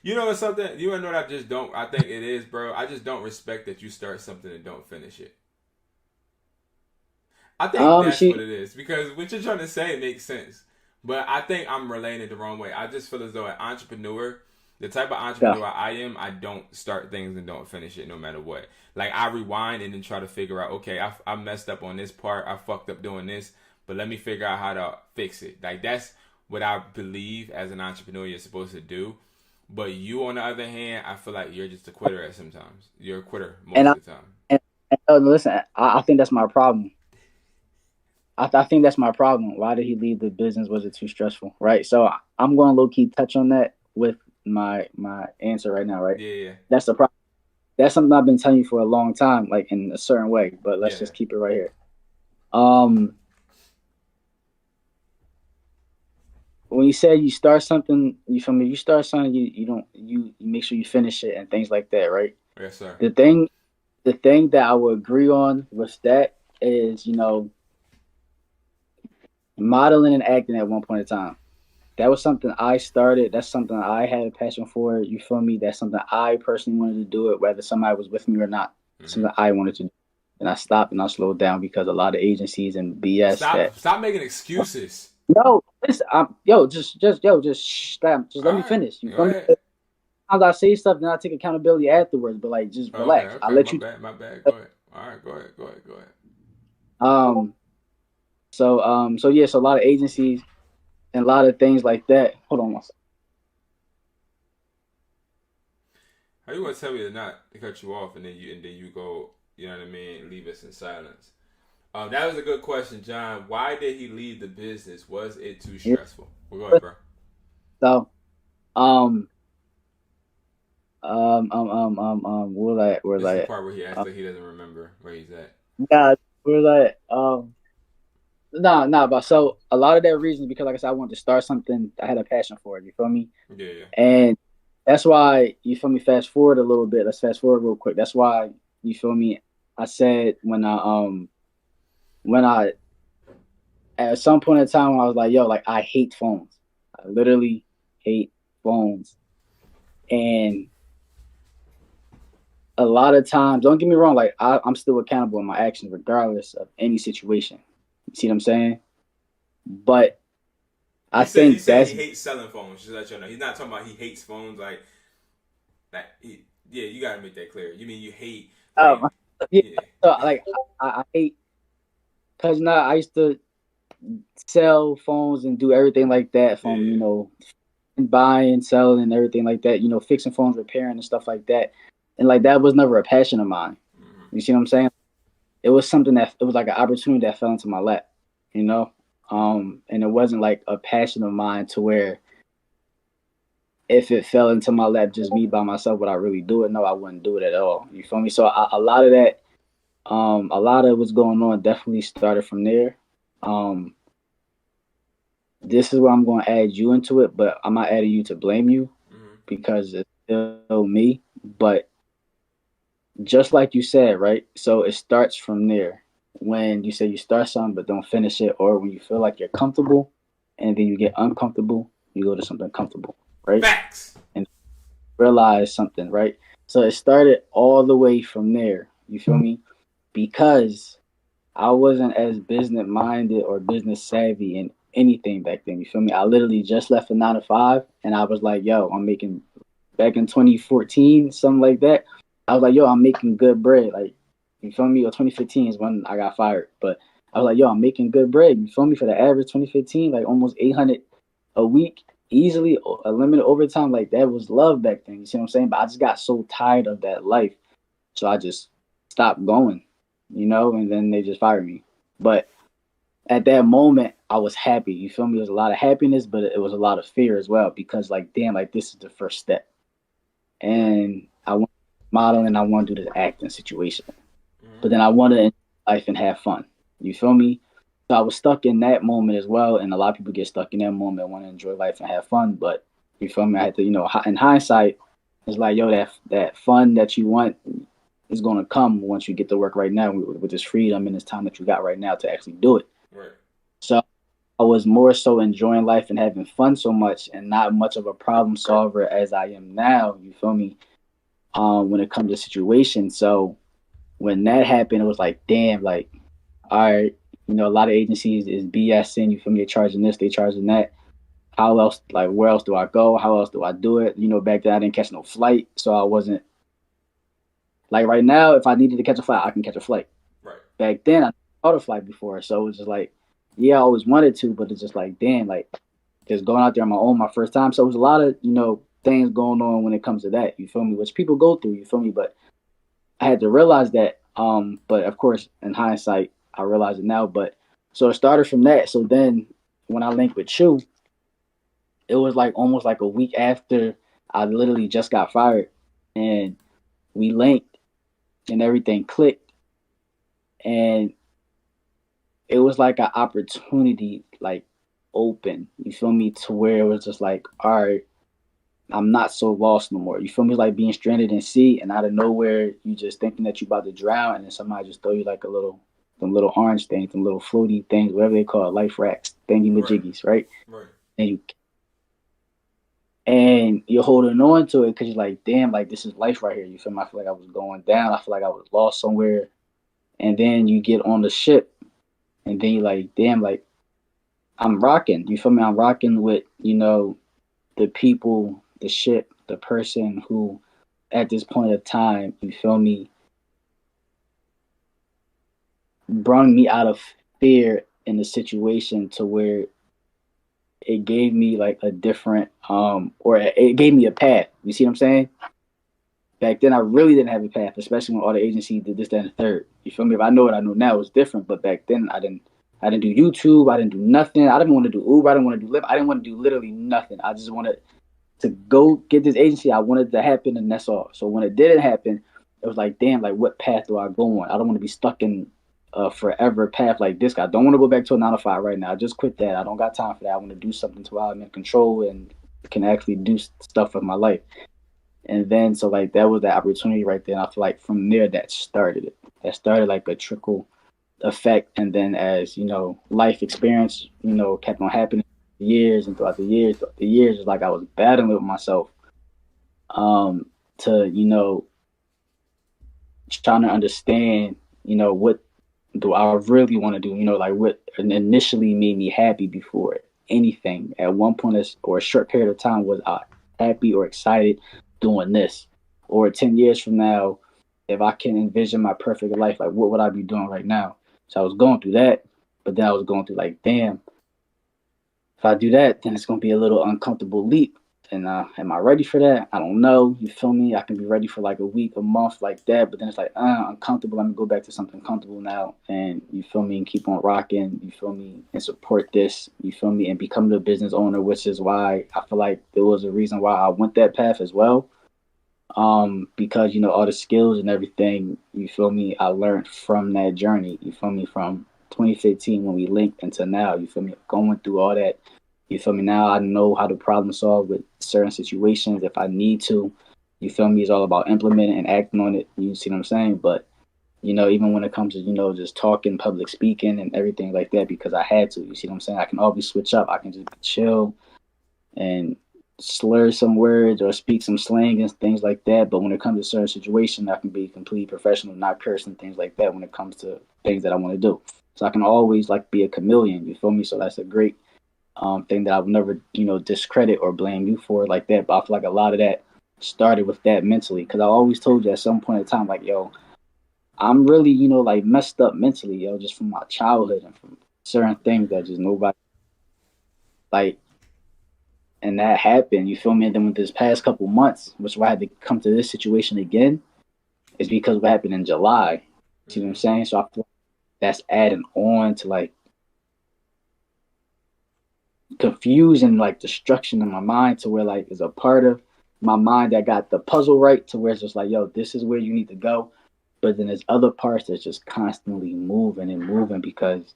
You know what's something? You wanna know what I just don't? I think it is, bro. I just don't respect that you start something and don't finish it. I think that's what She, it is because what you're trying to say makes sense. But I think I'm relaying it the wrong way. I just feel as though an entrepreneur, the type of yeah, entrepreneur I am, I don't start things and don't finish it no matter what. Like I rewind and then try to figure out, okay, I messed up on this part. I fucked up doing this, but let me figure out how to fix it. Like that's what I believe as an entrepreneur you're supposed to do. But you, on the other hand, I feel like you're just a quitter at sometimes. You're a quitter and most I of the time. and listen, I think that's my problem. I think that's my problem. Why did he leave the business? Was it too stressful? Right. So I'm going to low key touch on that with my answer right now. Right. Yeah, yeah, That's the problem. That's something I've been telling you for a long time, like in a certain way. But let's yeah. just keep it right here. Um, when you say you start something, you feel me? You start something, you don't you make sure you finish it and things like that, right? Yes, sir. The thing the thing that I would agree on with that is, modeling and acting at one point in time. That was something I started. That's something I had a passion for. You feel me? That's something I personally wanted to do it, whether somebody was with me or not. Mm-hmm. Something I wanted to do. And I stopped and I slowed down because a lot of agencies and BS that Stop making excuses. no, listen, yo, just stop. Just All let me right, finish. You go feel me? ahead. Sometimes I say stuff, then I take accountability afterwards. But like, just Okay, relax. I okay, let my you. bad, my bad. Go ahead. All right, go ahead, go ahead, go ahead. Um. So yeah. So a lot of agencies and a lot of things like that. Hold on one second. How you want to tell me to not to cut you off and then you go, you know what I mean, leave us in silence? That was a good question, John. Why did he leave the business? Was it too Yeah. stressful? Well, go ahead, bro. So um where's This is the that? part where he acts Um, like he doesn't remember where he's at. yeah, where's that? But so a lot of that reason is because, like I said, I wanted to start something. I had a passion for it. You feel me? Yeah, yeah. And that's why you feel me. Fast forward a little bit. Let's fast forward real quick. That's why you feel me. I said when I at some point in time I was like, yo, like I hate phones. I literally hate phones. And a lot of times, don't get me wrong, like I'm still accountable in my actions regardless of any situation. You see what I'm saying? But I He think said he that's hates selling phones. Just to let you know, he's not talking about he hates phones like he, yeah. You gotta make that clear. You mean you hate like um, yeah. yeah. So like I hate because now I used to sell phones and do everything like that Yeah, from yeah. buying, selling, and everything like that. Fixing phones, repairing, and stuff like that. And like that was never a passion of mine. Mm-hmm. You see what I'm saying? It was something that it was like an opportunity that fell into my lap. You know, and it wasn't like a passion of mine to where if it fell into my lap just me by myself, would I really do it? No, I wouldn't do it at all. You feel me? So a lot of that, a lot of what's going on definitely started from there. Um, this is where I'm going to add you into it, but I'm not adding you to blame you Mm-hmm. because it's still me. But just like you said, right? So it starts from there. When you say you start something but don't finish it, or when you feel like you're comfortable and then you get uncomfortable, you go to something comfortable, right? Facts. And realize something, right? So it started all the way from there. You feel me? Because I wasn't as business minded or business savvy in anything back then. You feel me? I literally just left a 9 to 5 and I was like, yo, I'm making back in 2014, something like that. I was like, yo, I'm making good bread. Like, you feel me? Or 2015 is when I got fired. But I was like, yo, I'm making good bread. You feel me? For the average 2015, like almost 800 a week, easily a limited overtime. Like, that was love back then. You see what I'm saying? But I just got so tired of that life. So I just stopped going, and then they just fired me. But at that moment, I was happy. You feel me? There was a lot of happiness, but it was a lot of fear as well because, like, damn, like this is the first step. Right. And I want to model and I want to do this acting situation. But Mm-hmm. then I want to enjoy life and have fun. You feel me? So I was stuck in that moment as well. And a lot of people get stuck in that moment, want to enjoy life and have fun. But you feel me? I had to, in hindsight, it's like, yo, that fun that you want is going to come once you get to work right now with this freedom and this time that you got right now to actually do it. Right. So I was more so enjoying life and having fun so much and not much of a problem solver as I am now, you feel me? When it comes to situations. So when that happened, it was like, damn, like, all right, a lot of agencies is BSing, you feel me? They're charging this, they charging that. How else, like, where else do I go? How else do I do it? Back then I didn't catch no flight, so I wasn't like right now. If I needed to catch a flight, I can catch a flight. Right. Back then, I caught a flight before, so it was just like, yeah, I always wanted to, but it's just like, damn, like, just going out there on my own, my first time. So it was a lot of things going on when it comes to that. You feel me? Which people go through. You feel me? But I had to realize that. But of course, in hindsight, I realize it now. But so it started from that. So then when I linked with you, it was like almost like a week after I literally just got fired, and we linked and everything clicked, and it was like an opportunity like open. You feel me? To where it was just like, all right, I'm not so lost no more. You feel me? Like being stranded in sea and out of nowhere, you just thinking that you about to drown, and then somebody just throw you like them little orange things, them little floaty things, whatever they call it, life racks, thingy majiggies, right? Right. And you're holding on to it because you're like, damn, like this is life right here. You feel me? I feel like I was going down. I feel like I was lost somewhere. And then you get on the ship, and then you're like, damn, like I'm rocking. You feel me? I'm rocking with, the people, the ship, the person who at this point of time, you feel me, brought me out of fear in the situation to where it gave me like a different or it gave me a path. You see what I'm saying? Back then I really didn't have a path, especially when all the agencies did this, that, and the third. You feel me? If I know what I know now, it was different. But back then I didn't do YouTube, I didn't do nothing. I didn't want to do Uber, I didn't want to do Lyft, I didn't want to do literally nothing. I just wanted to go get this agency. I wanted it to happen, and that's all. So when it didn't happen, it was like, damn, like what path do I go on? I don't want to be stuck in a forever path like this. I don't want to go back to a 9 to 5 right now. I just quit that. I don't got time for that. I want to do something to where I'm in control and can actually do stuff with my life. And then so like that was the opportunity right there. And I feel like from there that started it. That started like a trickle effect. And then as life experience kept on happening years, and throughout the years, it's like I was battling with myself to trying to understand what do I really want to do, like what initially made me happy before anything at one point or a short period of time. Was I happy or excited doing this? Or 10 years from now, if I can envision my perfect life, like what would I be doing right now? So I was going through that, but then I was going through like, damn, if I do that, then it's going to be a little uncomfortable leap. And am I ready for that? I don't know. You feel me? I can be ready for like a week, a month like that. But then it's like, uncomfortable. Let me go back to something comfortable now. And you feel me? And keep on rocking. You feel me? And support this. You feel me? And become the business owner, which is why I feel like there was a reason why I went that path as well. Because, all the skills and everything, you feel me? I learned from that journey. You feel me? From 2015 when we linked until now, you feel me? Going through all that. You feel me? Now I know how to problem solve with certain situations if I need to. You feel me? It's all about implementing and acting on it. You see what I'm saying? But, even when it comes to, just talking, public speaking and everything like that, because I had to, you see what I'm saying? I can always switch up. I can just chill and slur some words or speak some slang and things like that. But when it comes to certain situations, I can be completely professional, not curse and things like that when it comes to things that I want to do. So I can always like be a chameleon. You feel me? So that's a great thing that I would never, discredit or blame you for like that. But I feel like a lot of that started with that mentally, because I always told you at some point in time, like, yo, I'm really, like messed up mentally, yo, just from my childhood and from certain things that just nobody like. And that happened, you feel me? And then with this past couple months, which why I had to come to this situation again, is because what happened in July. See what I'm saying? So I feel like that's adding on to like confusion, like destruction in my mind, to where like there's a part of my mind that got the puzzle right, to where it's just like, yo, this is where you need to go. But then there's other parts that's just constantly moving and moving, because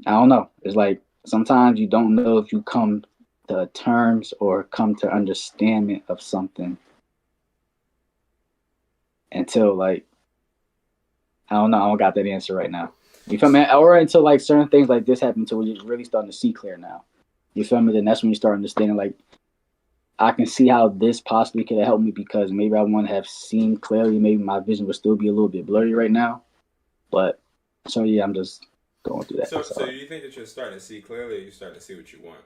I don't know. It's like sometimes you don't know if you come to terms or come to understanding of something until like, I don't know. I don't got that answer right now. You feel me? Or until like certain things like this happen to where you're really starting to see clear now. You feel me? Then that's when you start understanding like I can see how this possibly could have helped me because maybe I wouldn't have seen clearly. Maybe my vision would still be a little bit blurry right now. But so yeah, I'm just going through that. So So do you think that you're starting to see clearly, or you starting to see what you want?